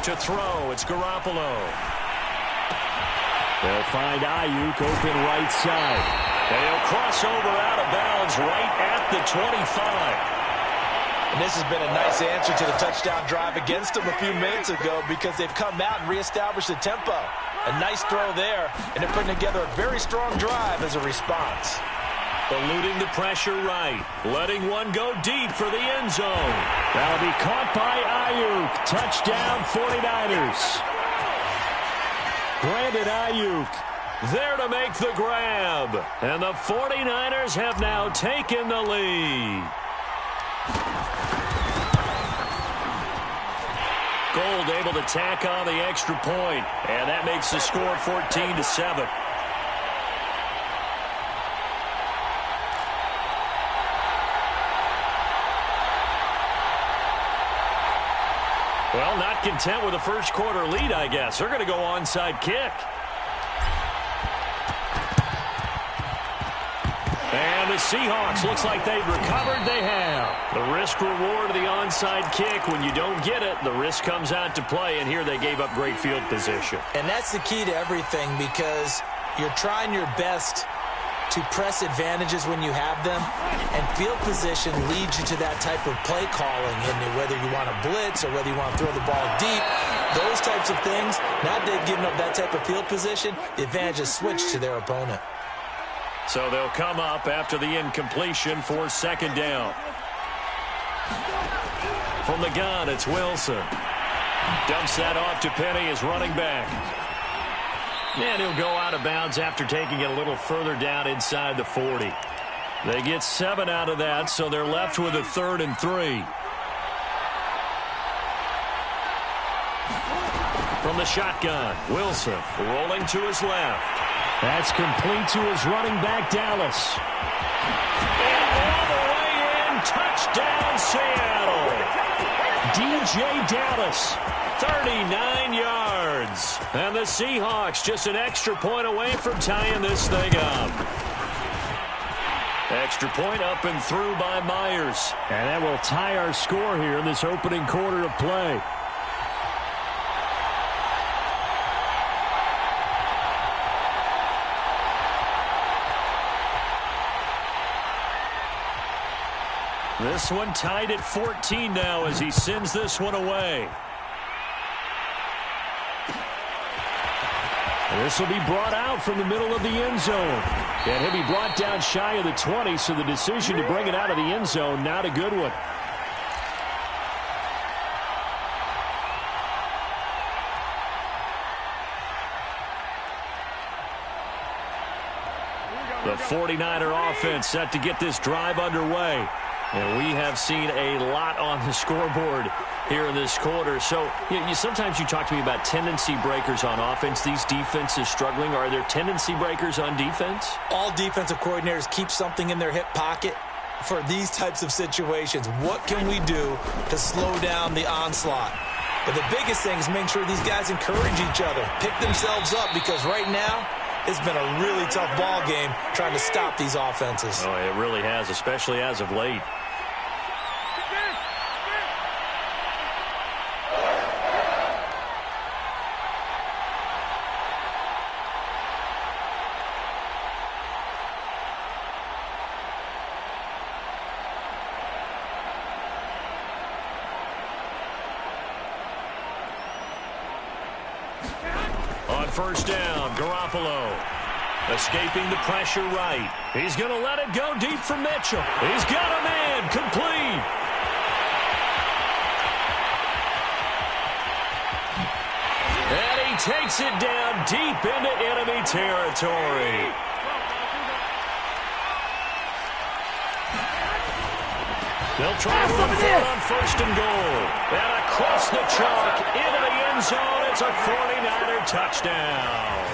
To throw, it's Garoppolo. They'll find Ayuk open right side. And he'll cross over out of bounds right at the 25. And this has been a nice answer to the touchdown drive against them a few minutes ago because they've come out and reestablished the tempo. A nice throw there, and they're putting together a very strong drive as a response. Eluding the pressure right. Letting one go deep for the end zone. That'll be caught by Ayuk. Touchdown 49ers. Brandon Ayuk there to make the grab. And the 49ers have now taken the lead. Gold able to tack on the extra point, and that makes the score 14-7. Well, not content with a first quarter lead, I guess. They're going to go onside kick. And the Seahawks, looks like they've recovered. They have. The risk reward of the onside kick. When you don't get it, the risk comes out to play, and here they gave up great field position. And that's the key to everything because you're trying your best to press advantages when you have them, and field position leads you to that type of play calling, and whether you want to blitz or whether you want to throw the ball deep, those types of things. Now they've given up that type of field position, the advantage is switched to their opponent. So they'll come up after the incompletion for second down. From the gun, it's Wilson. Dumps that off to Penny, his running back. And he'll go out of bounds after taking it a little further down inside the 40. They get 7 out of that, so they're left with a 3rd and 3. From the shotgun, Wilson rolling to his left. That's complete to his running back, Dallas. And all the way in, touchdown, Seattle. DJ Dallas, 39 yards. And the Seahawks just an extra point away from tying this thing up. Extra point up and through by Myers. And that will tie our score here in this opening quarter of play. This one tied at 14 now as he sends this one away. And this will be brought out from the middle of the end zone. And he'll be brought down shy of the 20, so the decision to bring it out of the end zone, not a good one. The 49er offense set to get this drive underway. And we have seen a lot on the scoreboard here in this quarter. So sometimes you talk to me about tendency breakers on offense. These defenses struggling. Are there tendency breakers on defense? All defensive coordinators keep something in their hip pocket for these types of situations. What can we do to slow down the onslaught? But the biggest thing is making sure these guys encourage each other, pick themselves up, because right now it's been a really tough ball game trying to stop these offenses. Oh, it really has, especially as of late. First down, Garoppolo. Escaping the pressure right. He's going to let it go deep for Mitchell. He's got a man, complete. And he takes it down deep into enemy territory. They'll try to run for it on 1st and goal. And across the chalk into the end zone. It's a 49er touchdown.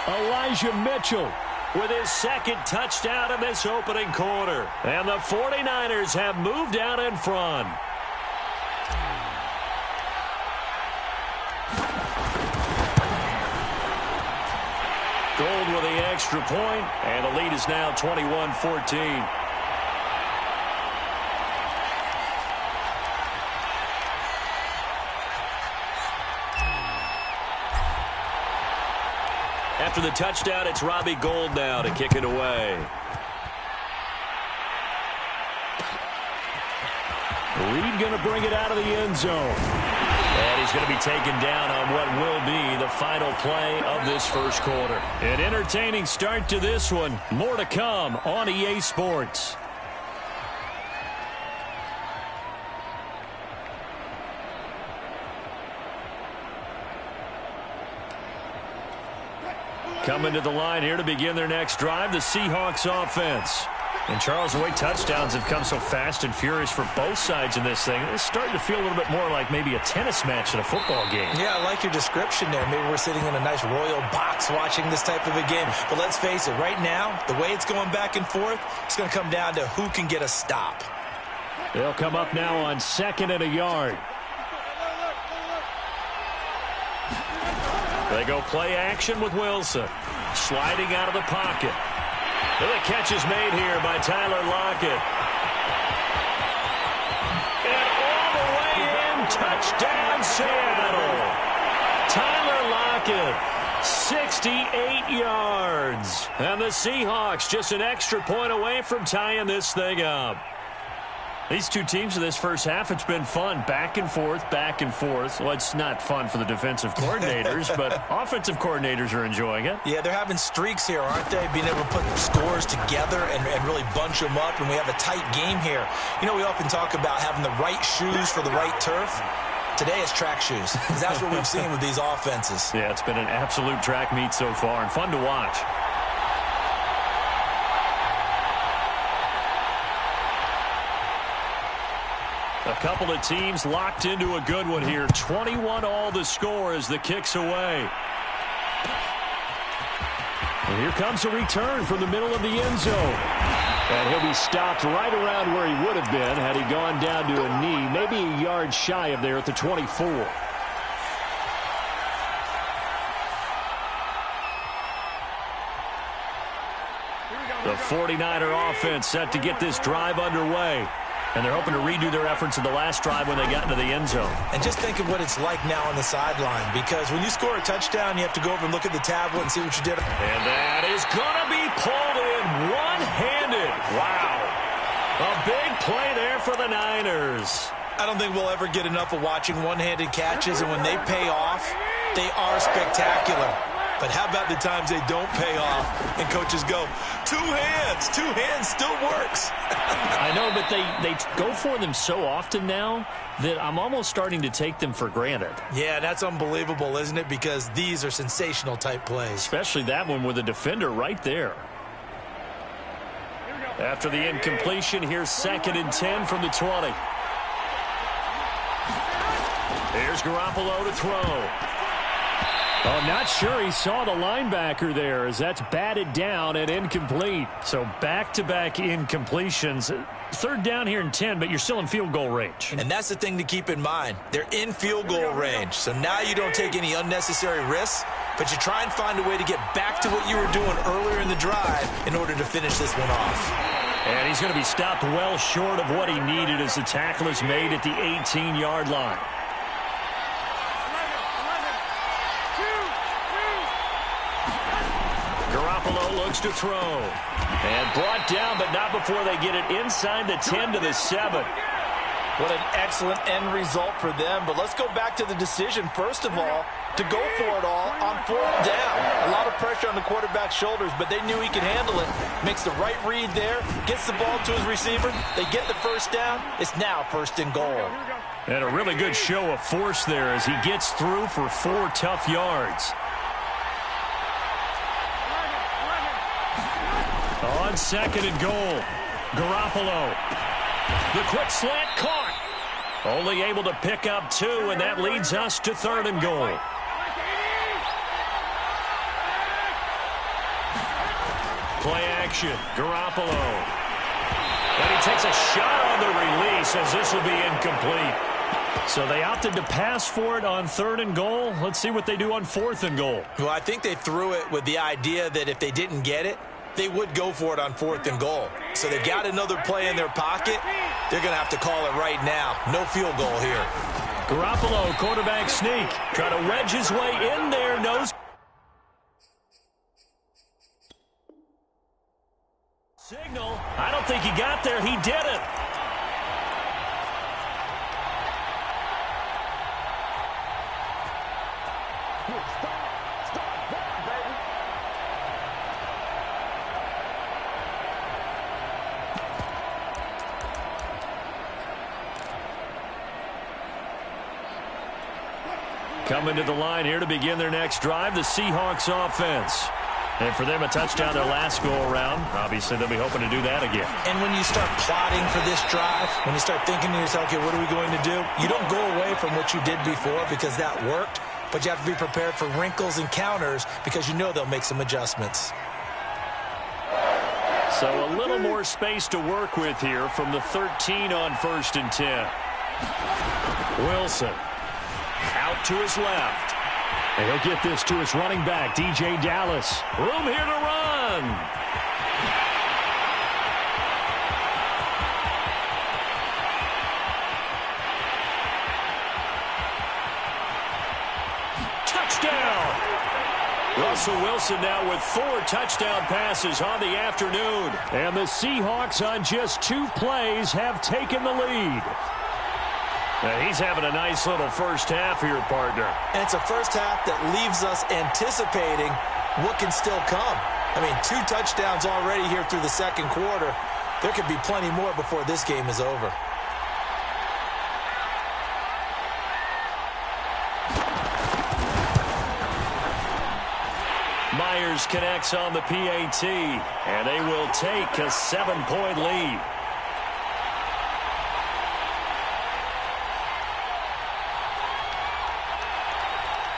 Elijah Mitchell with his 2nd touchdown of this opening quarter. And the 49ers have moved out in front. Gold with the extra point, and the lead is now 21-14. After the touchdown, it's Robbie Gould now to kick it away. Reed going to bring it out of the end zone. And he's going to be taken down on what will be the final play of this first quarter. An entertaining start to this one. More to come on EA Sports. Coming to the line here to begin their next drive, the Seahawks offense. And Charles, the way touchdowns have come so fast and furious for both sides in this thing, it's starting to feel a little bit more like maybe a tennis match than a football game. Yeah, I like your description there. Maybe we're sitting in a nice royal box watching this type of a game. But let's face it, right now, the way it's going back and forth, it's going to come down to who can get a stop. They'll come up now on 2nd and a yard. They go play action with Wilson. Sliding out of the pocket. And the catch is made here by Tyler Lockett. And all the way in, touchdown Seattle. Tyler Lockett, 68 yards. And the Seahawks just an extra point away from tying this thing up. These two teams in this first half, it's been fun. Back and forth, back and forth. Well, it's not fun for the defensive coordinators, but offensive coordinators are enjoying it. Yeah, they're having streaks here, aren't they? Being able to put scores together and really bunch them up, and we have a tight game here. You know, we often talk about having the right shoes for the right turf. Today it's track shoes, because that's what we've seen with these offenses. Yeah, it's been an absolute track meet so far, and fun to watch. A couple of teams locked into a good one here. 21 all the score as the kick's away. And here comes a return from the middle of the end zone. And he'll be stopped right around where he would have been had he gone down to a knee, maybe a yard shy of there at the 24. The 49er offense set to get this drive underway. And they're hoping to redo their efforts in the last drive when they got into the end zone. And just think of what it's like now on the sideline, because when you score a touchdown, you have to go over and look at the tablet and see what you did. And that is going to be pulled in one-handed. Wow. A big play there for the Niners. I don't think we'll ever get enough of watching one-handed catches, and when they pay off, they are spectacular. But how about the times they don't pay off and coaches go, two hands still works. I know, but they go for them so often now that I'm almost starting to take them for granted. Yeah, that's unbelievable, isn't it? Because these are sensational type plays. Especially that one with a defender right there. After the incompletion, here's 2nd and 10 from the 20. Here's Garoppolo to throw. Oh, not sure he saw the linebacker there as that's batted down and incomplete. So back-to-back incompletions. 3rd down here and 10, but you're still in field goal range. And that's the thing to keep in mind. They're in field goal range. So now you don't take any unnecessary risks, but you try and find a way to get back to what you were doing earlier in the drive in order to finish this one off. And he's going to be stopped well short of what he needed as the tackle is made at the 18-yard line. Garoppolo looks to throw. And brought down, but not before they get it inside the 10 to the 7. What an excellent end result for them. But let's go back to the decision, first of all, to go for it all on 4th down. A lot of pressure on the quarterback's shoulders, but they knew he could handle it. Makes the right read there, gets the ball to his receiver. They get the first down. It's now 1st and goal. And a really good show of force there as he gets through for 4 tough yards. On 2nd and goal, Garoppolo. The quick slant caught. Only able to pick up 2, and that leads us to 3rd and goal. Play action, Garoppolo. And he takes a shot on the release as this will be incomplete. So they opted to pass for it on 3rd and goal. Let's see what they do on 4th and goal. Well, I think they threw it with the idea that if they didn't get it, they would go for it on 4th and goal. So they've got another play in their pocket. They're going to have to call it right now. No field goal here. Garoppolo, quarterback sneak. Try to wedge his way in there. Nose. he got there. He did it. Coming to the line here to begin their next drive, the Seahawks offense. And for them, a touchdown their last go-around. Obviously, they'll be hoping to do that again. And when you start plotting for this drive, when you start thinking to yourself, okay, what are we going to do? You don't go away from what you did before because that worked, but you have to be prepared for wrinkles and counters because you know they'll make some adjustments. So a little more space to work with here from the 13 on 1st and 10. Wilson out to his left. And he'll get this to his running back, DJ Dallas. Room here to run. Touchdown. Russell Wilson now with 4 touchdown passes on the afternoon. And the Seahawks on just 2 plays have taken the lead. And he's having a nice little first half here, partner. And it's a first half that leaves us anticipating what can still come. I mean, 2 touchdowns already here through the second quarter. There could be plenty more before this game is over. Myers connects on the PAT, and they will take a 7-point lead.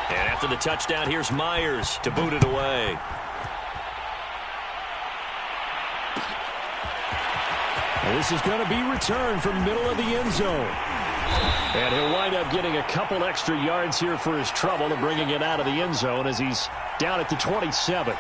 And after the touchdown, here's Myers to boot it away. And this is going to be returned from middle of the end zone. And he'll wind up getting a couple extra yards here for his trouble and bringing it out of the end zone as he's down at the 27.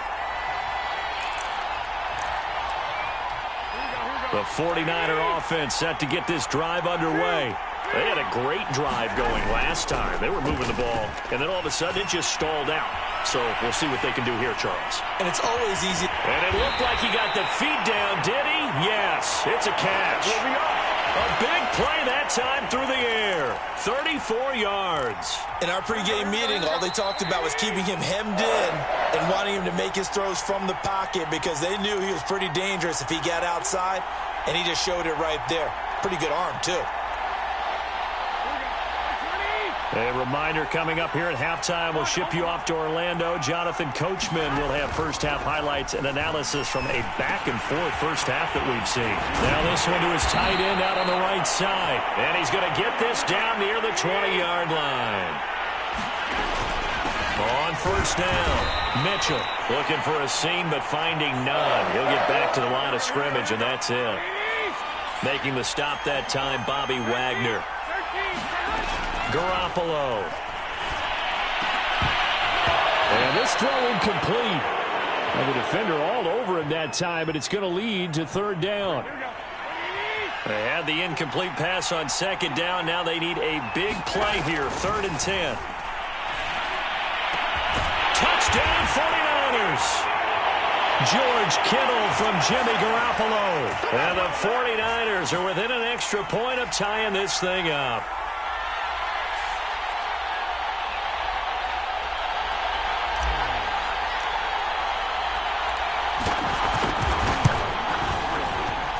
The 49er offense set to get this drive underway. They had a great drive going last time. They were moving the ball, and then all of a sudden it just stalled out. So we'll see what they can do here, Charles. And it's always easy. And it looked like he got the feet down, did he? Yes, it's a catch. A big play that time through the air. 34 yards. In our pregame meeting, all they talked about was keeping him hemmed in and wanting him to make his throws from the pocket because they knew he was pretty dangerous if he got outside, and he just showed it right there. Pretty good arm, too. A reminder coming up here at halftime. We'll ship you off to Orlando. Jonathan Coachman will have first-half highlights and analysis from a back-and-forth first half that we've seen. Now this one to his tight end out on the right side. And he's going to get this down near the 20-yard line. On first down, Mitchell looking for a seam but finding none. He'll get back to the line of scrimmage, and that's it. Making the stop that time, Bobby Wagner. Garoppolo. And this throw incomplete. And the defender all over him that time, but it's going to lead to third down. They had the incomplete pass on second down. Now they need a big play here, 3rd and 10. Touchdown 49ers. George Kittle from Jimmy Garoppolo. And the 49ers are within an extra point of tying this thing up.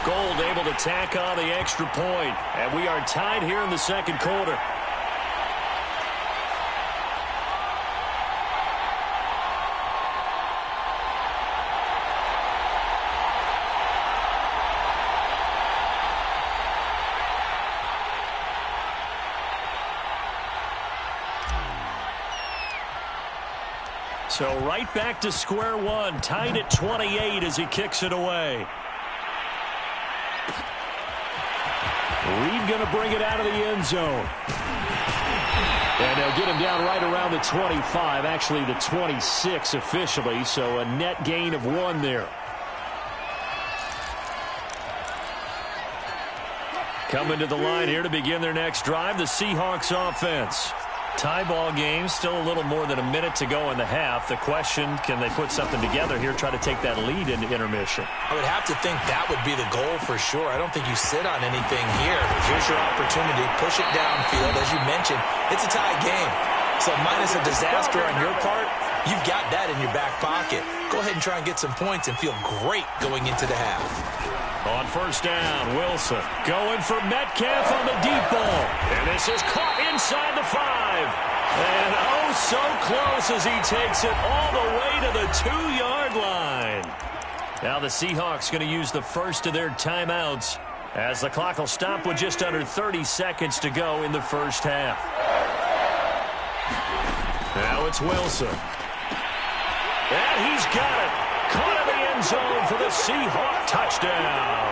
Gold able to tack on the extra point. And we are tied here in the second quarter. So right back to square one, tied at 28 as he kicks it away. Reed going to bring it out of the end zone. And they'll get him down right around the 25, actually the 26 officially, so a net gain of 1 there. Coming to the line here to begin their next drive, the Seahawks offense. Tie ball game, still a little more than a minute to go in the half. The question, can they put something together here, try to take that lead into intermission? I would have to think that would be the goal for sure. I don't think you sit on anything here. Here's your opportunity. Push it downfield. As you mentioned, it's a tie game. So minus a disaster on your part, you've got that in your back pocket. Go ahead and try and get some points and feel great going into the half. On first down, Wilson going for Metcalf on the deep ball. And this is caught inside the 5. And oh, so close as he takes it all the way to the 2-yard line. Now the Seahawks going to use the first of their timeouts as the clock will stop with just under 30 seconds to go in the first half. Now it's Wilson. And he's got it. Caught in the end zone for the Seahawk touchdown.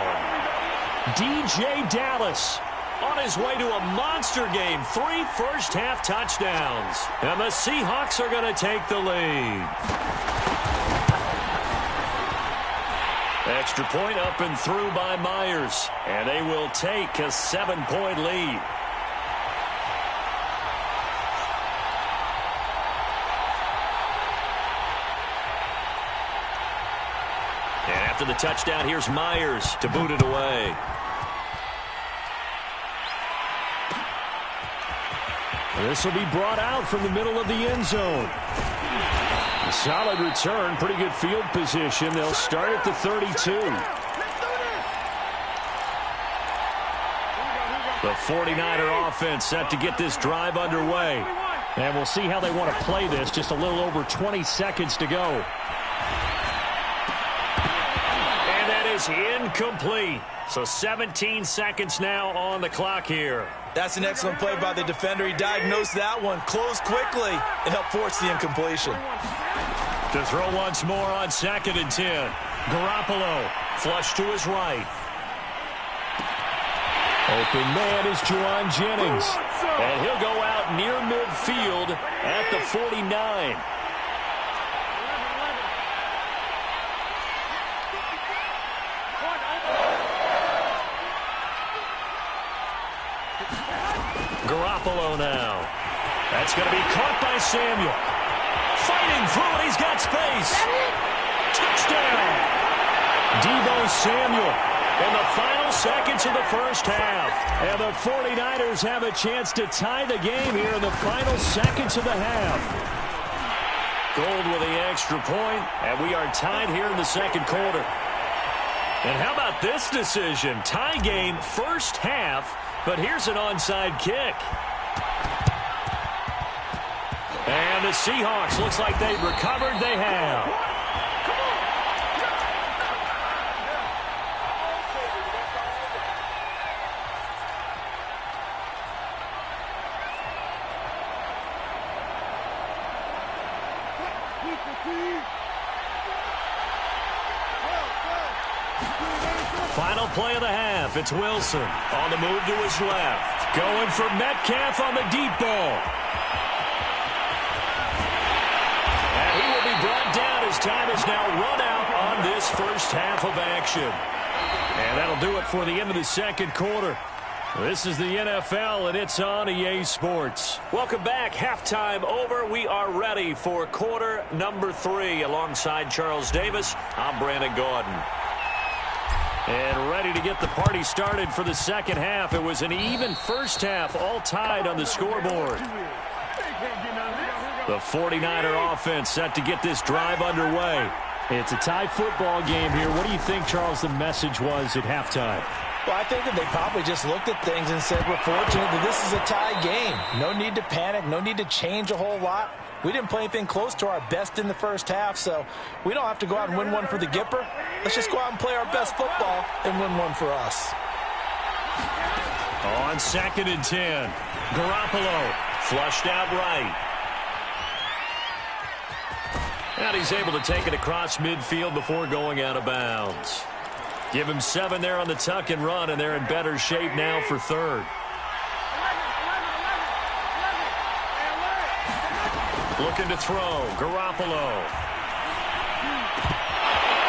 DJ Dallas on his way to a monster game. 3 first-half touchdowns. And the Seahawks are going to take the lead. Extra point up and through by Myers. And they will take a 7-point lead. After the touchdown, here's Myers to boot it away. This will be brought out from the middle of the end zone. A solid return, pretty good field position. They'll start at the 32. The 49er offense set to get this drive underway. And we'll see how they want to play this. Just a little over 20 seconds to go. Is incomplete. So 17 seconds now on the clock here. That's an excellent play by the defender. He diagnosed that one, closed quickly, and helped force the incompletion. To throw once more on 2nd and 10. Garoppolo flush to his right. Open man is Juwan Jennings. And he'll go out near midfield at the 49. Garoppolo now. That's going to be caught by Samuel. Fighting through it. He's got space. Touchdown. Deebo Samuel in the final seconds of the first half. And the 49ers have a chance to tie the game here in the final seconds of the half. Gold with the extra point, and we are tied here in the second quarter. And how about this decision? Tie game, first half. But here's an onside kick. And the Seahawks, looks like they've recovered. They have. Final play of the half. It's Wilson on the move to his left. Going for Metcalf on the deep ball. And he will be brought down as time is now run out on this first half of action. And that'll do it for the end of the second quarter. This is the NFL, and it's on EA Sports. Welcome back. Halftime over. We are ready for quarter number 3. Alongside Charles Davis, I'm Brandon Gordon. And ready to get the party started for the second half. It was an even first half, all tied on the scoreboard. The 49er offense set to get this drive underway. It's a tie football game here. What do you think, Charles, the message was at halftime? Well, I think that they probably just looked at things and said, we're fortunate that this is a tie game. No need to panic, no need to change a whole lot. We didn't play anything close to our best in the first half, so we don't have to go out and win one for the Gipper. Let's just go out and play our best football and win one for us. On 2nd and 10, Garoppolo flushed out right. And he's able to take it across midfield before going out of bounds. Give him 7 there on the tuck and run, and they're in better shape now for third. Looking to throw. Garoppolo.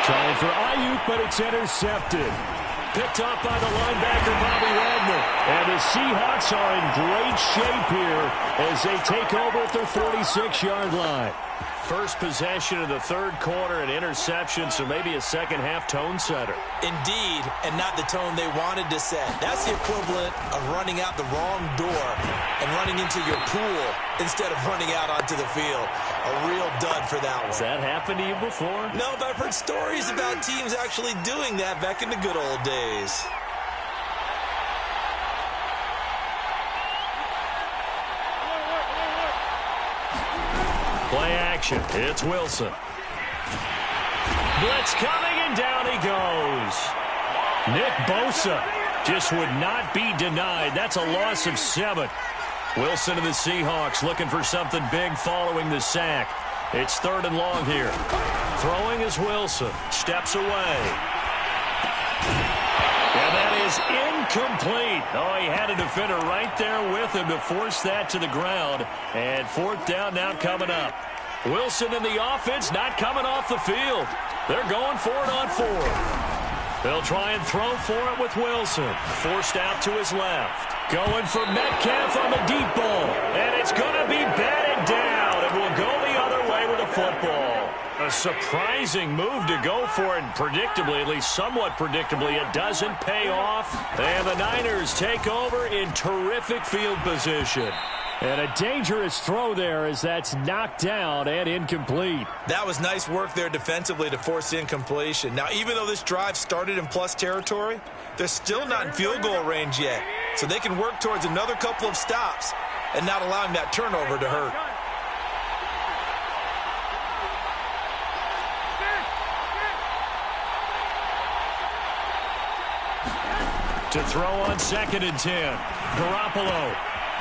Trying for Ayuk, but it's intercepted. picked off by the linebacker, Bobby Wagner. And the Seahawks are in great shape here as they take over at their 46-yard line. First possession of the third quarter, an interception, so maybe a second-half tone setter. Indeed, and not the tone they wanted to set. That's the equivalent of running out the wrong door and running into your pool instead of running out onto the field. A real dud for that one. Has that happened to you before? No, but I've heard stories about teams actually doing that back in the good old days. Play action. It's Wilson. Blitz coming, and down he goes. Nick Bosa just would not be denied. That's a loss of 7. Wilson and the Seahawks looking for something big following the sack. It's 3rd and long here. Throwing is Wilson. Steps away. And that is incomplete. Oh, he had a defender right there with him to force that to the ground. And 4th down now coming up. Wilson and the offense not coming off the field. They're going for it on 4th. They'll try and throw for it with Wilson. Forced out to his left. Going for Metcalf on the deep ball. And it's going to be batted down. It will go the other way with the football. A surprising move to go for it, and predictably, at least somewhat predictably, it doesn't pay off. And the Niners take over in terrific field position. And a dangerous throw there as that's knocked down and incomplete. That was nice work there defensively to force incompletion. Now, even though this drive started in plus territory, they're still not in field goal range yet. So they can work towards another couple of stops and not allowing that turnover to hurt. To throw on 2nd and 10. Garoppolo.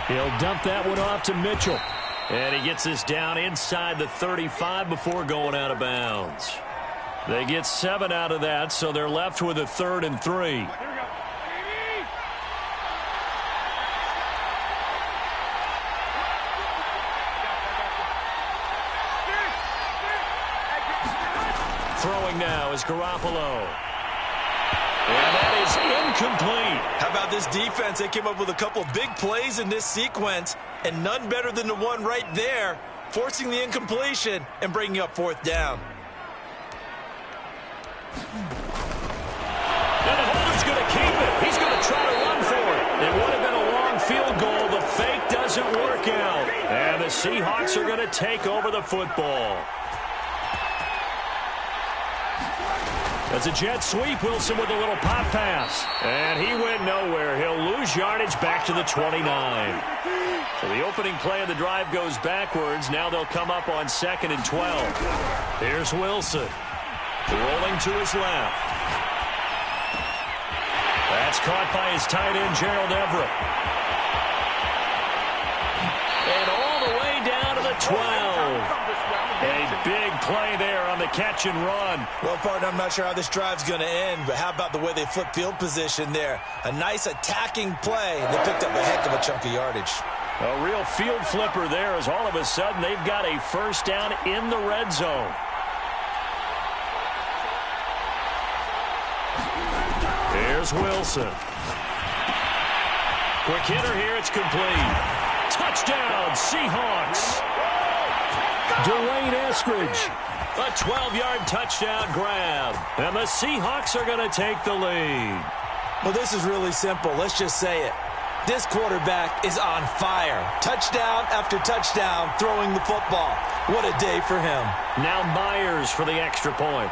He'll dump that one off to Mitchell. And he gets this down inside the 35 before going out of bounds. They get 7 out of that, so they're left with a 3rd and 3. Throwing now is Garoppolo. And that is incomplete. How about this defense? They came up with a couple big plays in this sequence, and none better than the one right there, forcing the incompletion and bringing up 4th down. And the holder's going to keep it. He's going to try to run for it. It would have been a long field goal. The fake doesn't work out. And the Seahawks are going to take over the football. That's a jet sweep. Wilson with a little pop pass. And he went nowhere. He'll lose yardage back to the 29. So the opening play of the drive goes backwards. Now they'll come up on 2nd and 12. Here's Wilson. Rolling to his left. That's caught by his tight end, Gerald Everett. And all the way down to the 12. A big play there on the catch and run. Well, partner, I'm not sure how this drive's going to end, but how about the way they flip field position there? A nice attacking play. They picked up a heck of a chunk of yardage. A real field flipper there as all of a sudden they've got a 1st down in the red zone. Here's Wilson. Quick hitter here. It's complete. Touchdown, Seahawks. Dwayne Eskridge. A 12-yard touchdown grab. And the Seahawks are going to take the lead. Well, this is really simple. Let's just say it. This quarterback is on fire. Touchdown after touchdown throwing the football. What a day for him. Now Myers for the extra point.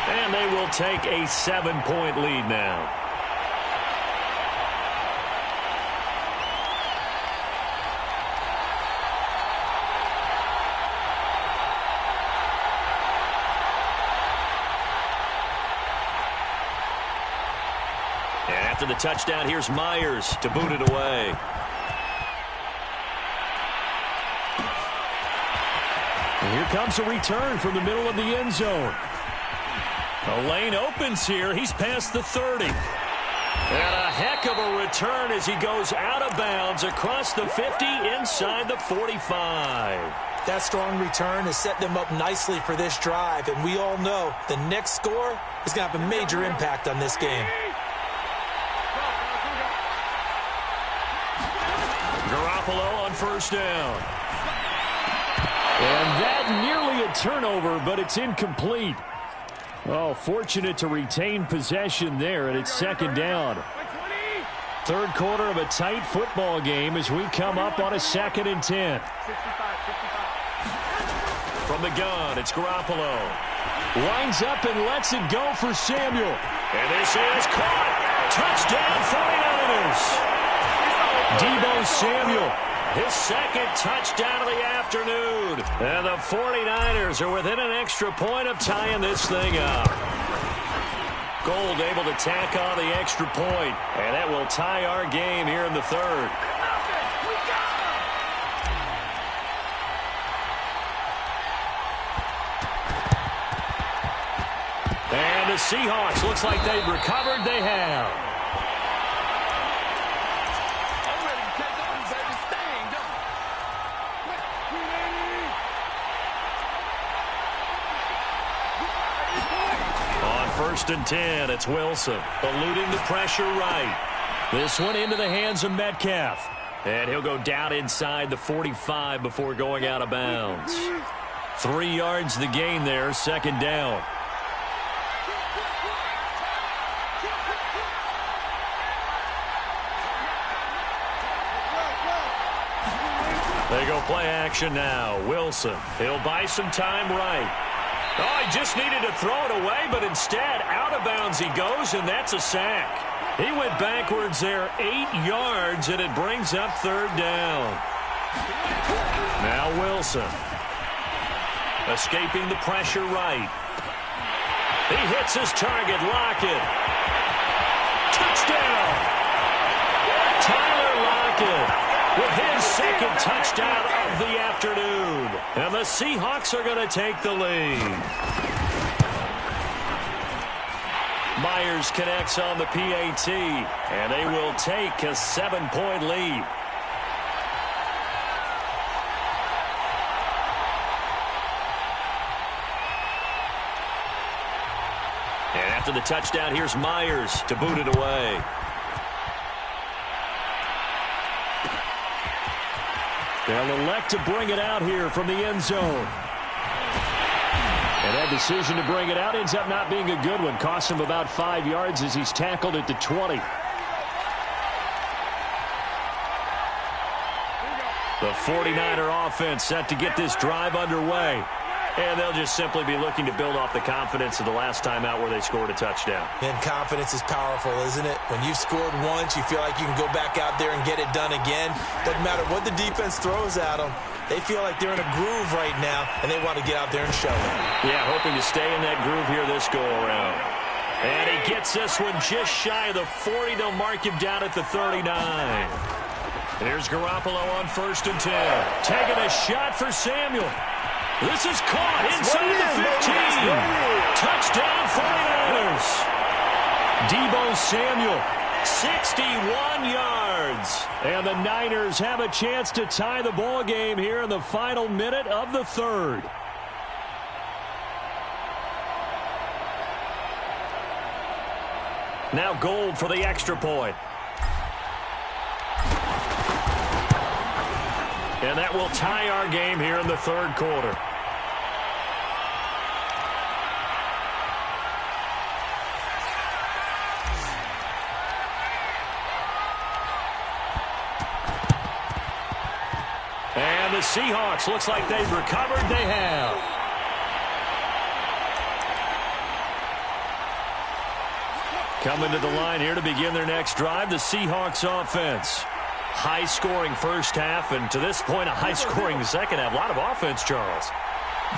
And they will take a 7-point lead now. After the touchdown, here's Myers to boot it away. And here comes a return from the middle of the end zone. The lane opens here. He's past the 30. And a heck of a return as he goes out of bounds across the 50 inside the 45. That strong return has set them up nicely for this drive, and we all know the next score is going to have a major impact on this game. Garoppolo on first down. And that nearly a turnover, but it's incomplete. Oh, fortunate to retain possession there, and it's second down. Third quarter of a tight football game as we come up on a 2nd and 10. From the gun, it's Garoppolo. Winds up and lets it go for Samuel. And this is caught. Touchdown 49ers. Deebo Samuel, his second touchdown of the afternoon. And the 49ers are within an extra point of tying this thing up. Gold able to tack on the extra point, and that will tie our game here in the third. And the Seahawks, looks like they've recovered. They have. On 1st and 10, it's Wilson, eluding the pressure right. This one into the hands of Metcalf. And he'll go down inside the 45 before going out of bounds. 3 yards the gain there, second down. They go play action now. Wilson, he'll buy some time right. Oh, he just needed to throw it away, but instead, out of bounds he goes, and that's a sack. He went backwards there 8 yards, and it brings up third down. Now Wilson. Escaping the pressure right. He hits his target, Lockett. Touchdown! Tyler Lockett with his second touchdown of the afternoon. And the Seahawks are going to take the lead. Myers connects on the PAT, and they will take a 7-point lead. And after the touchdown, here's Myers to boot it away. They'll elect to bring it out here from the end zone. And that decision to bring it out ends up not being a good one. Costs him about 5 yards as he's tackled at the 20. The 49er offense set to get this drive underway. And they'll just simply be looking to build off the confidence of the last time out where they scored a touchdown. And confidence is powerful, isn't it? When you've scored once, you feel like you can go back out there and get it done again. Doesn't matter what the defense throws at them. They feel like they're in a groove right now, and they want to get out there and show it. Yeah, hoping to stay in that groove here this go-around. And he gets this one just shy of the 40. They'll mark him down at the 39. Here's Garoppolo on 1st and 10. Taking a shot for Samuel. This is caught inside the 15. Touchdown 49ers. Deebo Samuel, 61 yards. And the Niners have a chance to tie the ball game here in the final minute of the third. Now Gold for the extra point. And that will tie our game here in the third quarter. And the Seahawks, looks like they've recovered. They have. Coming to the line here to begin their next drive, the Seahawks offense. High-scoring first half, and to this point, a high-scoring second half. A lot of offense, Charles.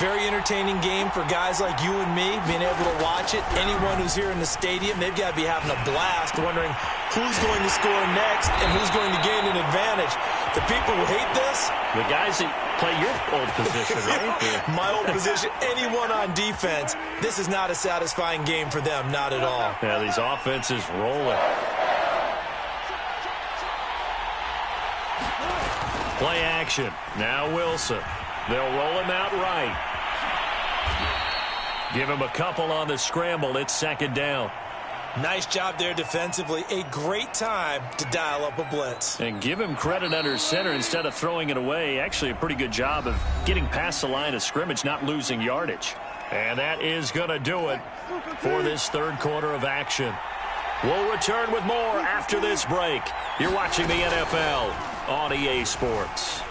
Very entertaining game for guys like you and me, being able to watch it. Anyone who's here in the stadium, they've got to be having a blast, wondering who's going to score next and who's going to gain an advantage. The people who hate this, the guys that play your old position, right? My old position, anyone on defense, this is not a satisfying game for them, not at all. Yeah, these offenses rolling. Play action. Now Wilson. They'll roll him out right. Give him a couple on the scramble. It's second down. Nice job there defensively. A great time to dial up a blitz. And give him credit under center instead of throwing it away. Actually, a pretty good job of getting past the line of scrimmage, not losing yardage. And that is going to do it for this third quarter of action. We'll return with more after this break. You're watching the NFL on EA Sports.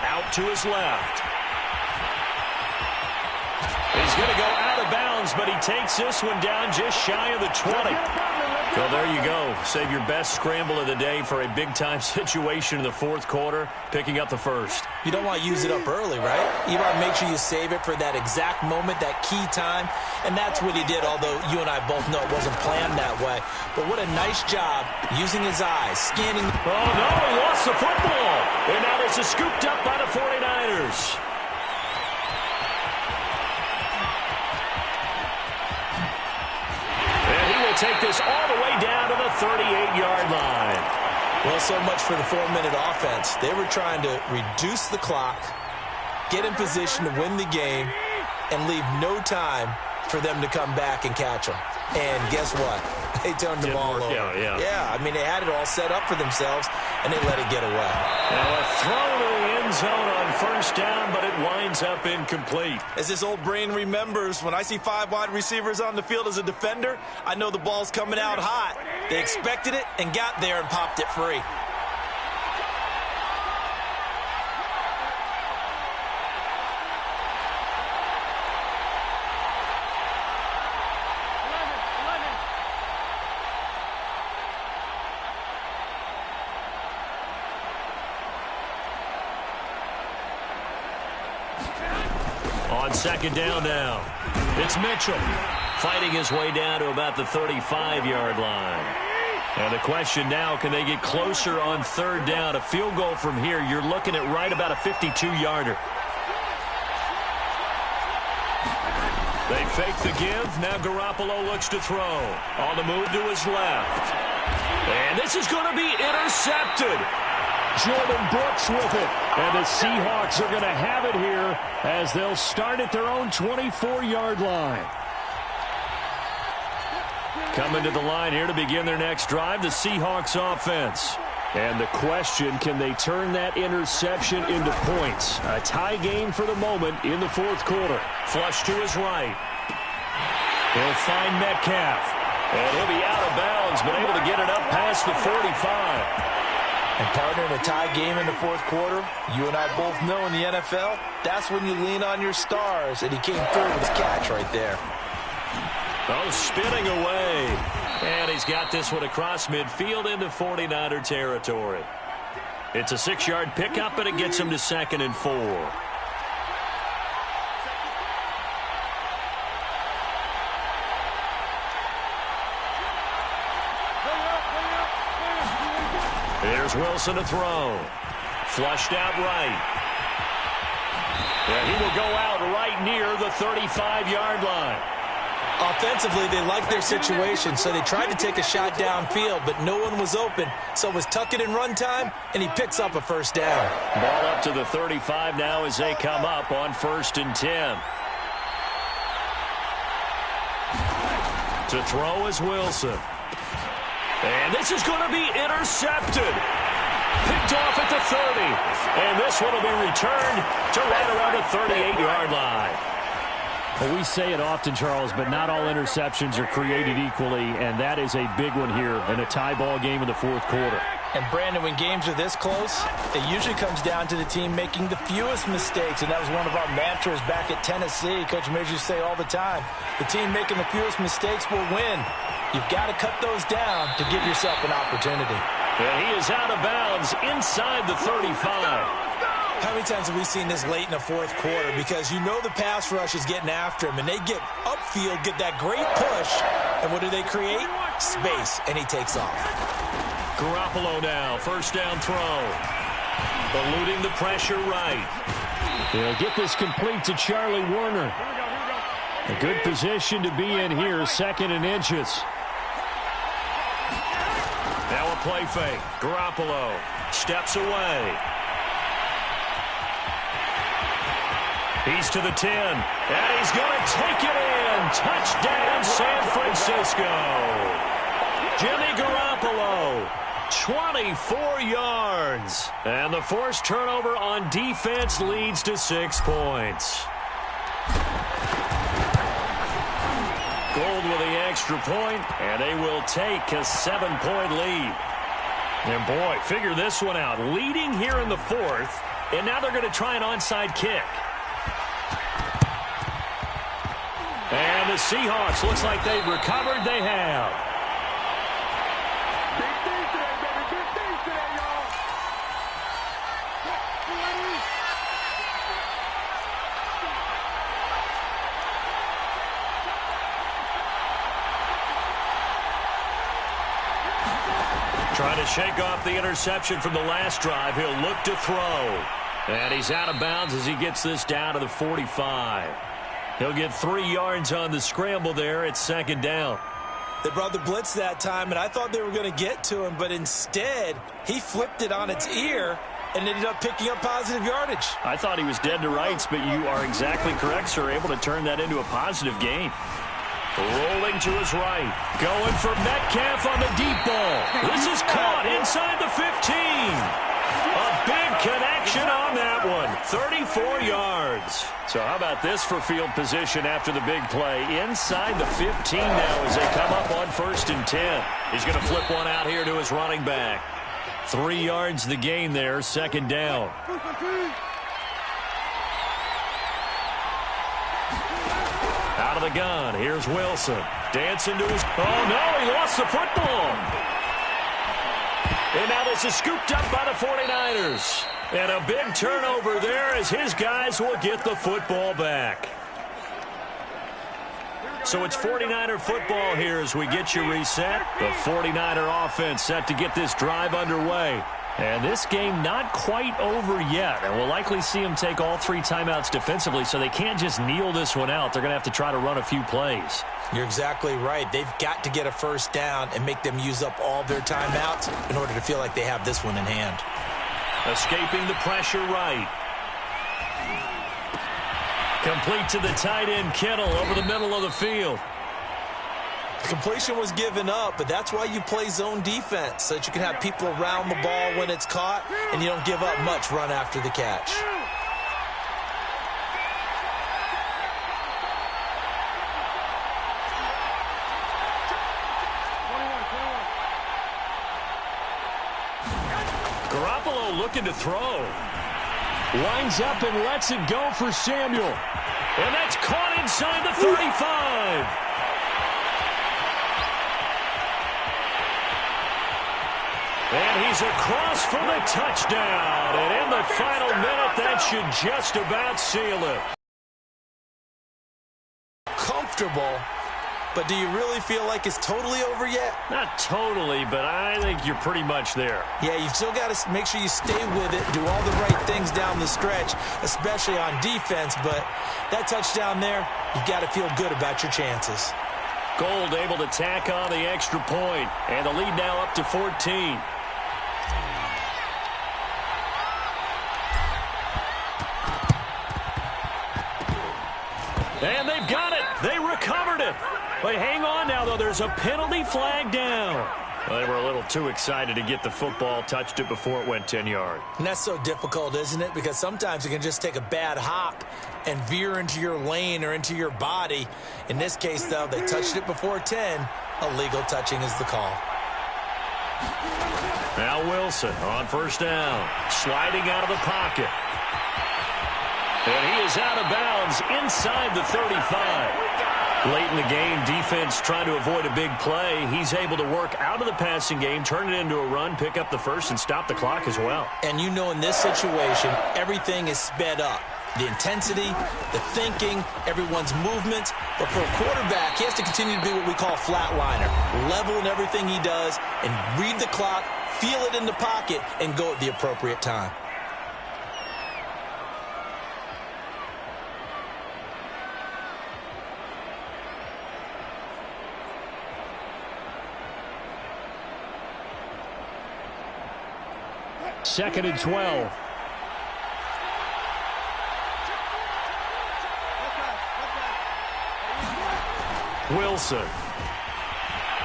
Out to his left. He's going to go out of bounds, but he takes this one down just shy of the 20. So there you go. Save your best scramble of the day for a big-time situation in the fourth quarter, picking up the first. You don't want to use it up early, right? You want to make sure you save it for that exact moment, that key time. And that's what he did, although you and I both know it wasn't planned that way. But what a nice job using his eyes, scanning. Oh, no, he lost the football. And now this is scooped up by the 49ers. Take this all the way down to the 38-yard line. Well, so much for the 4-minute offense. They were trying to reduce the clock, get in position to win the game, and leave no time for them to come back and catch them. And guess what? They turned the ball over. Yeah, I mean, they had it all set up for themselves, and they let it get away. Now a throw to the end zone on first down, but it winds up incomplete. As this old brain remembers, when I see 5 wide receivers on the field as a defender, I know the ball's coming out hot. They expected it and got there and popped it free. On second down now, it's Mitchell fighting his way down to about the 35-yard line. And the question now, can they get closer on third down? A field goal from here, you're looking at right about a 52-yarder. They fake the give. Now Garoppolo looks to throw. On the move to his left. And this is going to be intercepted. Jordan Brooks with it. And the Seahawks are going to have it here as they'll start at their own 24-yard line. Coming to the line here to begin their next drive, the Seahawks offense. And the question, can they turn that interception into points? A tie game for the moment in the fourth quarter. Flush to his right. He'll find Metcalf. And he'll be out of bounds, but able to get it up past the 45. And partner, in a tie game in the fourth quarter, you and I both know in the NFL, that's when you lean on your stars. And he came through with his catch right there. Oh, spinning away. And he's got this one across midfield into 49er territory. It's a 6-yard pickup, and it gets him to second and 4. Here's Wilson to throw. Flushed out right. And he will go out right near the 35-yard line. Offensively, they liked their situation, so they tried to take a shot downfield, but no one was open. So it was tuck it in run time, and he picks up a first down. Ball up to the 35 now as they come up on 1st and 10. To throw is Wilson. And this is going to be intercepted. Picked off at the 30. And this one will be returned to right around the 38-yard line. Well, we say it often, Charles, but not all interceptions are created equally, and that is a big one here in a tie ball game in the fourth quarter. And, Brandon, when games are this close, it usually comes down to the team making the fewest mistakes, and that was one of our mantras back at Tennessee. Coach Mears used to say all the time, the team making the fewest mistakes will win. You've got to cut those down to give yourself an opportunity. And he is out of bounds inside the 35. How many times have we seen this late in the fourth quarter? Because you know the pass rush is getting after him, and they get upfield, get that great push, and what do they create? Space, and he takes off. Garoppolo now, first down throw. Eluding the pressure right. They'll get this complete to Charlie Warner. A good position to be in here, 2nd and inches. Now a play fake. Garoppolo steps away. He's to the 10, and he's going to take it in. Touchdown, San Francisco. Jimmy Garoppolo, 24 yards. And the forced turnover on defense leads to 6 points. Gold with the extra point, and they will take a 7-point lead. And boy, figure this one out. Leading here in the 4th, and now they're going to try an onside kick. And the Seahawks, looks like they've recovered. They have. Trying to shake off the interception from the last drive. He'll look to throw. And he's out of bounds as he gets this down to the 45. He'll get 3 yards on the scramble there at 2nd down. They brought the blitz that time, and I thought they were going to get to him, but instead, he flipped it on its ear and ended up picking up positive yardage. I thought he was dead to rights, but you are exactly correct, sir. Able to turn that into a positive gain. Rolling to his right. Going for Metcalf on the deep ball. This is caught inside the 15. A big connection on that one. 34 yards. So how about this for field position after the big play? Inside the 15 now as they come up on 1st and 10. He's going to flip one out here to his running back. 3 yards the gain there, 2nd down. Out of the gun, here's Wilson. Dancing to his... Oh, no, he lost the football. And now this is scooped up by the 49ers. And a big turnover there as his guys will get the football back. So it's 49er football here as we get you reset. The 49er offense set to get this drive underway. And this game not quite over yet. And we'll likely see them take all 3 timeouts defensively, so they can't just kneel this one out. They're going to have to try to run a few plays. You're exactly right. They've got to get a 1st down and make them use up all their timeouts in order to feel like they have this one in hand. Escaping the pressure right. Complete to the tight end, Kittle, over the middle of the field. Completion was given up, but that's why you play zone defense, so that you can have people around the ball when it's caught, and you don't give up much run after the catch. Garoppolo looking to throw. Winds up and lets it go for Samuel. And that's caught inside the 35. And he's across for the touchdown. And in the final minute, that should just about seal it. Comfortable, but do you really feel like it's totally over yet? Not totally, but I think you're pretty much there. Yeah, you've still got to make sure you stay with it, do all the right things down the stretch, especially on defense. But that touchdown there, you've got to feel good about your chances. Gold able to tack on the extra point, and the lead now up to 14. And they've got it. They recovered it. But hang on now, though. There's a penalty flag down. Well, they were a little too excited to get the football, touched it before it went 10 yards. And that's so difficult, isn't it? Because sometimes you can just take a bad hop and veer into your lane or into your body. In this case, though, they touched it before 10. Illegal touching is the call. Now Wilson on 1st down. Sliding out of the pocket. And he is out of bounds inside the 35. Late in the game, defense trying to avoid a big play. He's able to work out of the passing game, turn it into a run, pick up the 1st, and stop the clock as well. And you know in this situation, everything is sped up. The intensity, the thinking, everyone's movements. But for a quarterback, he has to continue to be what we call a flatliner. Level in everything he does and read the clock, feel it in the pocket, and go at the appropriate time. Second and 12. Wilson.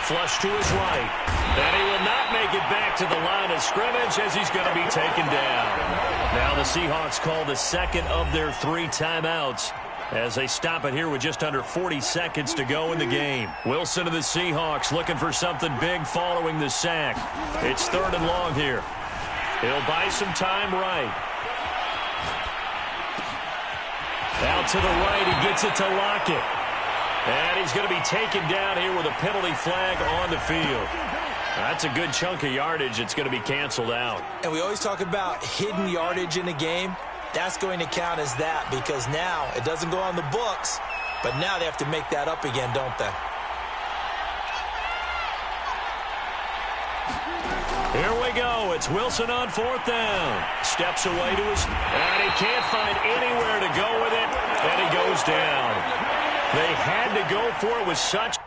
Flush to his right. And he will not make it back to the line of scrimmage as he's going to be taken down. Now the Seahawks call the second of their 3 timeouts as they stop it here with just under 40 seconds to go in the game. Wilson of the Seahawks looking for something big following the sack. It's 3rd and long here. He'll buy some time right. Out to the right, he gets it to Lockett. And he's going to be taken down here with a penalty flag on the field. That's a good chunk of yardage. It's going to be canceled out. And we always talk about hidden yardage in a game. That's going to count as that because now it doesn't go on the books, but now they have to make that up again, don't they? Here we go. It's Wilson on 4th down. Steps away to his... And he can't find anywhere to go with it. And he goes down. They had to go for it with such...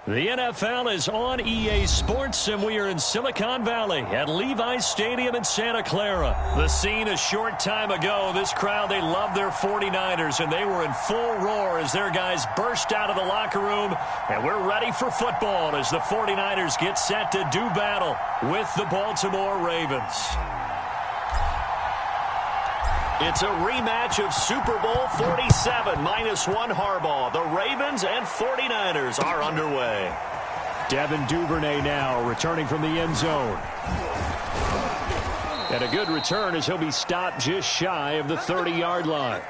The NFL is on EA Sports, and we are in Silicon Valley at Levi's Stadium in Santa Clara. The scene a short time ago, this crowd, they love their 49ers, and they were in full roar as their guys burst out of the locker room, and we're ready for football as the 49ers get set to do battle with the Baltimore Ravens. It's a rematch of Super Bowl 47, -1 Harbaugh. The Ravens and 49ers are underway. Devin Duvernay now returning from the end zone. And a good return as he'll be stopped just shy of the 30-yard line.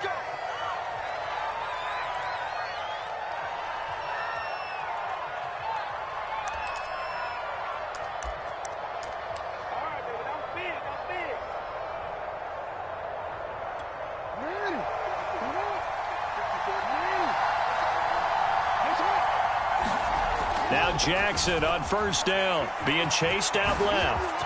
Now Jackson on first down, being chased out left.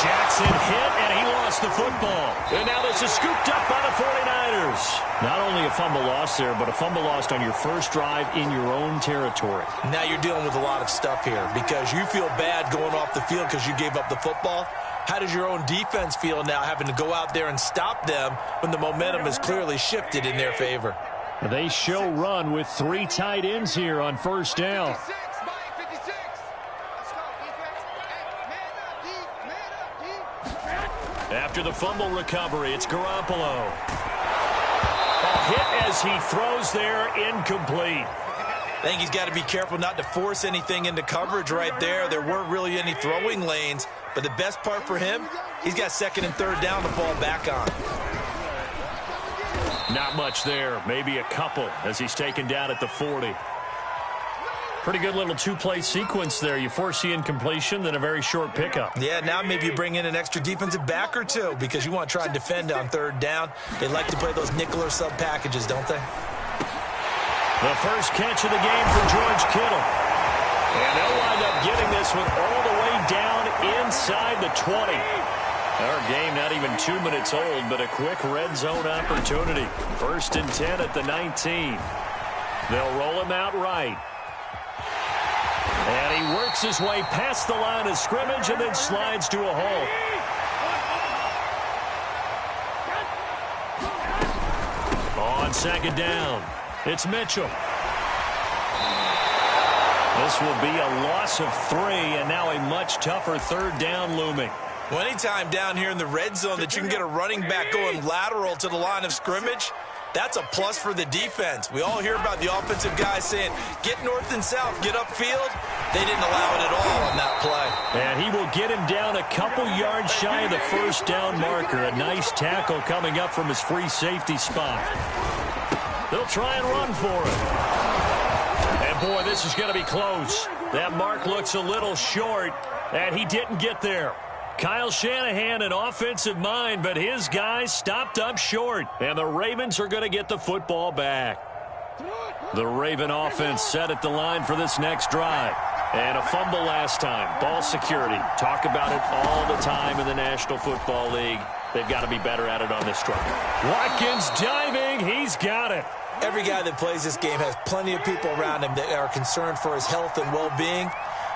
Jackson hit, and he lost the football. And now this is scooped up by the 49ers. Not only a fumble loss there, but a fumble lost on your first drive in your own territory. Now you're dealing with a lot of stuff here because you feel bad going off the field because you gave up the football. How does your own defense feel now having to go out there and stop them when the momentum is clearly shifted in their favor? They show run with 3 tight ends here on first down. After the fumble recovery, it's Garoppolo. A hit as he throws there, incomplete. I think he's got to be careful not to force anything into coverage right there. There weren't really any throwing lanes, but the best part for him, he's got second and third down to fall back on. Not much there, maybe a couple as he's taken down at the 40. Pretty good little two-play sequence there. You force the incompletion, then a very short pickup. Yeah, now maybe you bring in an extra defensive back or two because you want to try and defend on third down. They like to play those nickel or sub packages, don't they? The first catch of the game for George Kittle. And they'll wind up getting this one all the way down inside the 20. Our game not even 2 minutes old, but a quick red zone opportunity. 1st and 10 at the 19. They'll roll him out right. And he works his way past the line of scrimmage and then slides to a halt. On second down, it's Mitchell. This will be a loss of 3, and now a much tougher third down looming. Well, anytime down here in the red zone that you can get a running back going lateral to the line of scrimmage, that's a plus for the defense. We all hear about the offensive guys saying, get north and south, get upfield. They didn't allow it at all on that play. And he will get him down a couple yards shy of the first down marker. A nice tackle coming up from his free safety spot. They'll try and run for it. And, boy, this is going to be close. That mark looks a little short, and he didn't get there. Kyle Shanahan, an offensive mind, but his guys stopped up short. And the Ravens are going to get the football back. The Raven offense set at the line for this next drive. And a fumble last time. Ball security. Talk about it all the time in the National Football League. They've got to be better at it on this drive. Watkins diving. He's got it. Every guy that plays this game has plenty of people around him that are concerned for his health and well-being.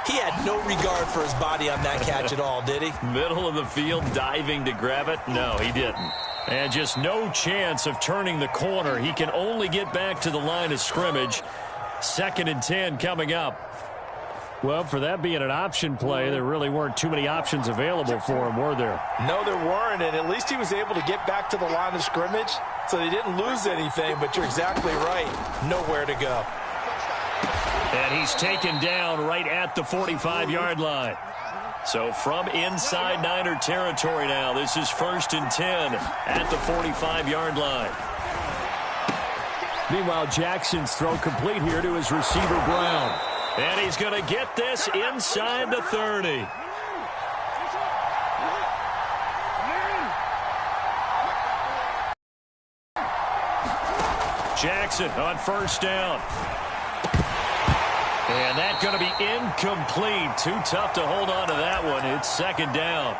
He had no regard for his body on that catch at all, did he? Middle of the field, diving to grab it? No, he didn't. And just no chance of turning the corner. He can only get back to the line of scrimmage. 2nd and 10 coming up. Well, for that being an option play, there really weren't too many options available for him, were there? No, there weren't, and at least he was able to get back to the line of scrimmage, so they didn't lose anything, but you're exactly right. Nowhere to go. And he's taken down right at the 45-yard line. So from inside Niner territory now, this is 1st and 10 at the 45-yard line. Meanwhile, Jackson's throw complete here to his receiver, Brown. And he's going to get this inside the 30. Jackson on first down. And that's going to be incomplete. Too tough to hold on to that one. It's 2nd down.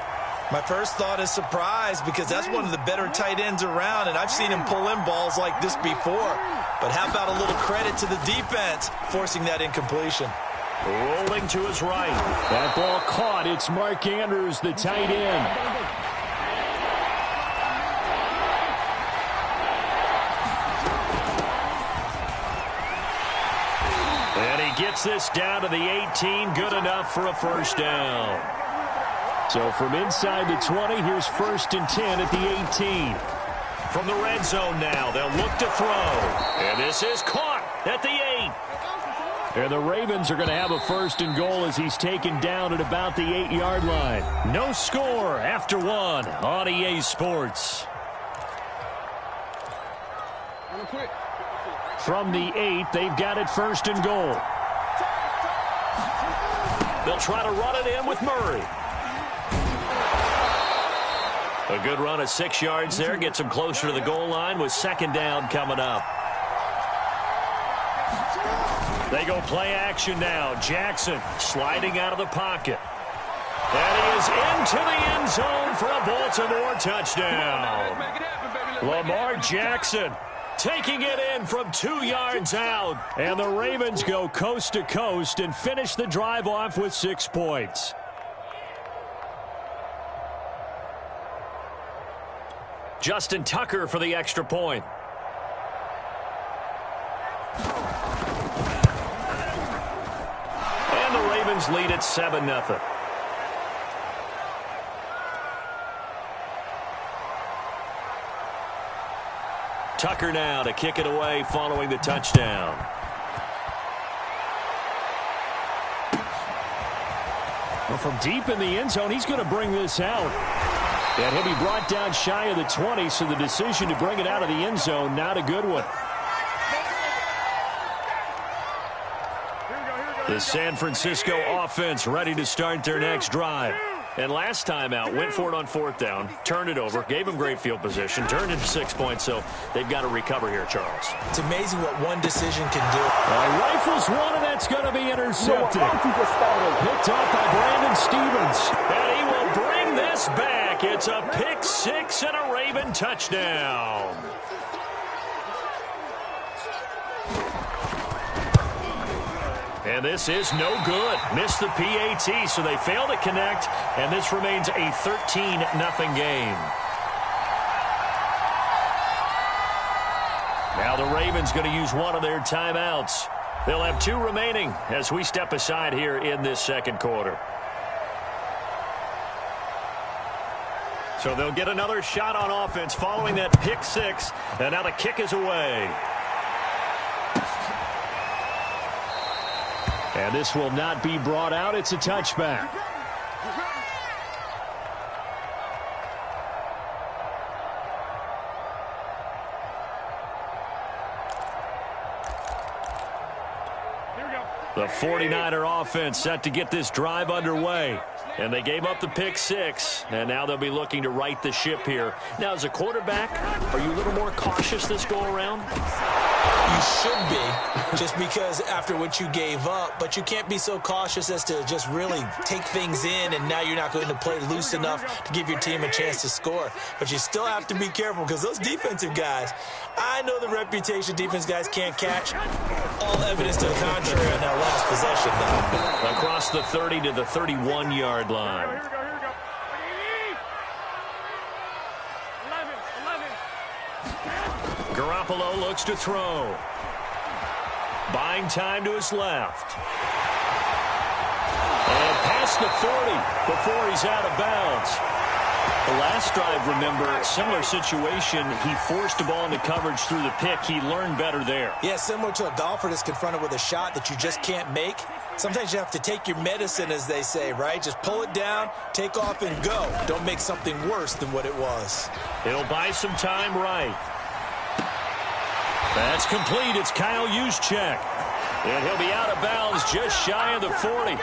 My first thought is surprise because that's one of the better tight ends around, and I've seen him pull in balls like this before. But how about a little credit to the defense forcing that incompletion? Rolling to his right. That ball caught. It's Mark Andrews, the tight end. And he gets this down to the 18. Good enough for a first down. So from inside the 20, here's 1st and 10 at the 18. From the red zone now, they'll look to throw. And this is caught at the 8. And the Ravens are going to have a 1st and goal as he's taken down at about the 8-yard line. No score after 1 on EA Sports. From the 8, they've got it 1st and goal. They'll try to run it in with Murray. A good run of 6 yards there. Gets them closer to the goal line with 2nd down coming up. They go play action now. Jackson sliding out of the pocket. And he is into the end zone for a Baltimore touchdown. Lamar Jackson taking it in from 2 yards out. And the Ravens go coast to coast and finish the drive off with 6 points. Justin Tucker for the extra point. And the Ravens lead at 7-0. Tucker now to kick it away following the touchdown. Well, from deep in the end zone, he's going to bring this out. And he'll be brought down shy of the 20, so the decision to bring it out of the end zone, not a good one. The San Francisco offense ready to start their next drive. And last time out, went for it on 4th down, turned it over, gave them great field position, turned into 6 points, so they've got to recover here, Charles. It's amazing what one decision can do. Rifles one, and that's going to be intercepted. Picked off by Brandon Stevens. And he will bring this back. It's a pick 6 and a Raven touchdown. And this is no good. Missed the PAT, so they fail to connect, and this remains a 13-0 game. Now the Ravens going to use one of their timeouts. They'll have 2 remaining as we step aside here in this second quarter. So they'll get another shot on offense following that pick 6, and now the kick is away. And this will not be brought out. It's a touchback. The 49er offense set to get this drive underway. And they gave up the pick 6, and now they'll be looking to right the ship here. Now, as a quarterback, are you a little more cautious this go-around? You should be, just because after what you gave up, but you can't be so cautious as to just really take things in, and now you're not going to play loose enough to give your team a chance to score. But you still have to be careful, because those defensive guys, I know the reputation defense guys can't catch. All evidence to the contrary on that last possession, though. Across the 30 to the 31-yard line. Garoppolo looks to throw. Buying time to his left. And past the 40 before he's out of bounds. The last drive, remember, similar situation. He forced the ball into coverage through the pick. He learned better there. Yeah, similar to a golfer that's confronted with a shot that you just can't make. Sometimes you have to take your medicine, as they say, right? Just pull it down, take off, and go. Don't make something worse than what it was. It'll buy some time right. That's complete. It's Kyle Juszczyk. And he'll be out of bounds just shy of the 40.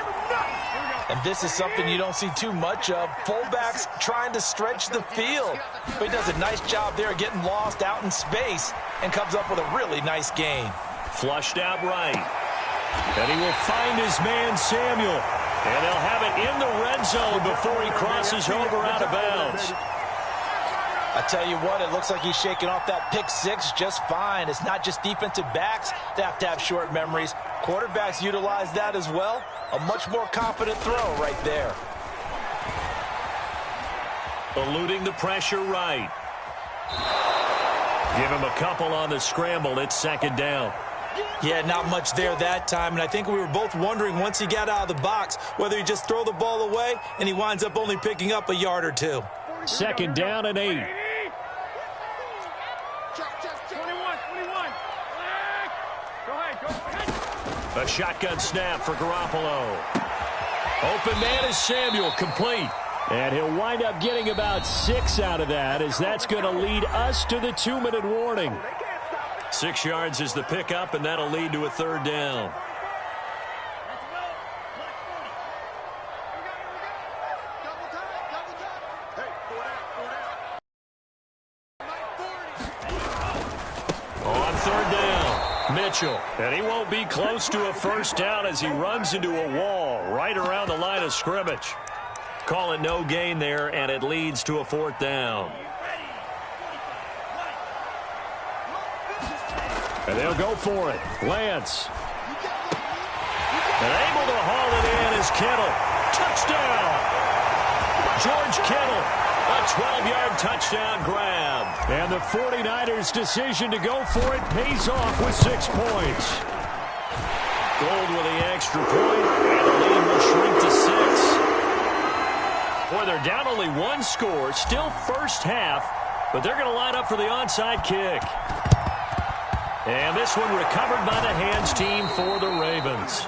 And this is something you don't see too much of. Fullbacks trying to stretch the field. But he does a nice job there getting lost out in space and comes up with a really nice gain. Flushed out right. And he will find his man Samuel. And they'll have it in the red zone before he crosses over out of bounds. I tell you what, it looks like he's shaking off that pick six just fine. It's not just defensive backs that have short memories. Quarterbacks utilize that as well. A much more confident throw right there. Eluding the pressure right. Give him a couple on the scramble. It's second down. Yeah, not much there that time, and I think we were both wondering once he got out of the box whether he just throw the ball away and he winds up only picking up a yard or two. Second down and 8. 21. Go ahead. A shotgun snap for Garoppolo. Open man is Samuel, complete. And he'll wind up getting about 6 out of that, as that's going to lead us to the 2-minute warning. 6 yards is the pickup, and that'll lead to a third down. On third down, Mitchell. And he won't be close to a first down as he runs into a wall right around the line of scrimmage. Call it no gain there, and it leads to a fourth down. And they'll go for it. Lance. And able to haul it in is Kittle. Touchdown! George Kittle, a 12-yard touchdown grab. And the 49ers' decision to go for it pays off with 6 points. Gold with the extra point, and the lead will shrink to 6. Boy, they're down only 1 score, still first half, but they're going to line up for the onside kick. And this one recovered by the hands team for the Ravens.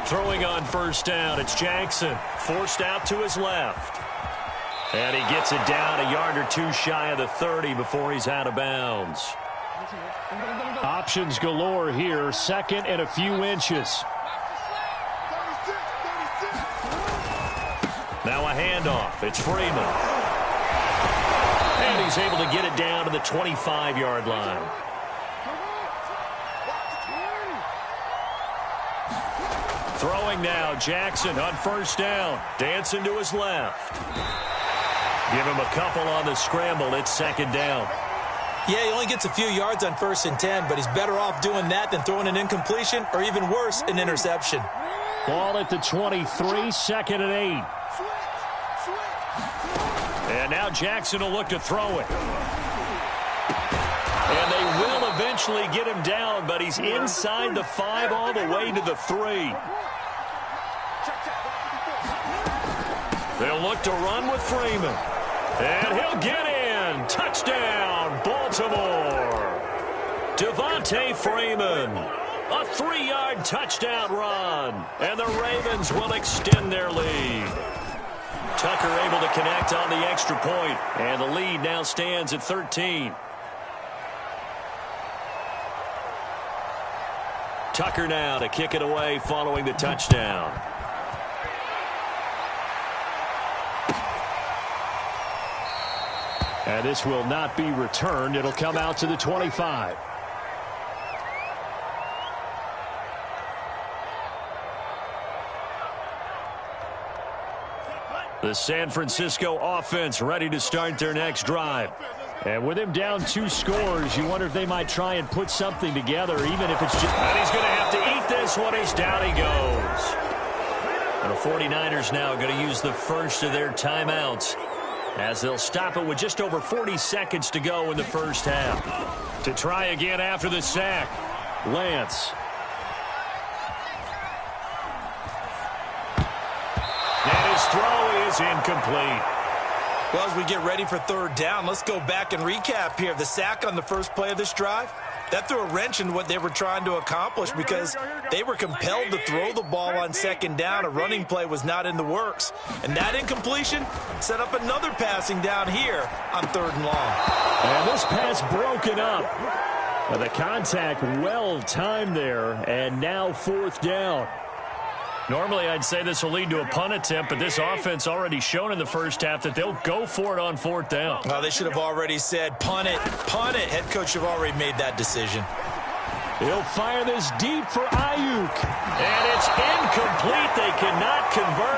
Throwing on first down, it's Jackson. Forced out to his left. And he gets it down a yard or 2 shy of the 30 before he's out of bounds. Options galore here. Second and a few inches. Now a handoff. It's Freeman. And he's able to get it down to the 25-yard line. Throwing now, Jackson on first down. Dancing to his left. Give him a couple on the scramble. It's second down. Yeah, he only gets a few yards on 1st and 10, but he's better off doing that than throwing an incompletion or even worse, an interception. Ball at the 23, second and 8. And now Jackson will look to throw it. And they will eventually get him down, but he's inside the 5 all the way to the 3. They'll look to run with Freeman. And he'll get in. Touchdown, Baltimore. Devontae Freeman. A 3-yard touchdown run. And the Ravens will extend their lead. Tucker able to connect on the extra point. And the lead now stands at 13. Tucker now to kick it away following the touchdown. And this will not be returned. It'll come out to the 25. The San Francisco offense ready to start their next drive. And with him down 2 scores, you wonder if they might try and put something together, even if it's just... And he's going to have to eat this one as down he goes. And the 49ers now are going to use the first of their timeouts, as they'll stop it with just over 40 seconds to go in the first half. To try again after the sack, Lance. And his throw is incomplete. Well, as we get ready for third down, let's go back and recap here. The sack on the first play of this drive, that threw a wrench in what they were trying to accomplish because they were compelled to throw the ball on second down. A running play was not in the works. And that incompletion set up another passing down here on 3rd and long. And this pass broken up. The contact well timed there, and now 4th down. Normally, I'd say this will lead to a punt attempt, but this offense already shown in the first half that they'll go for it on 4th down. Well, they should have already said, punt it, punt it. Head coach should have already made that decision. He'll fire this deep for Ayuk. And it's incomplete. They cannot convert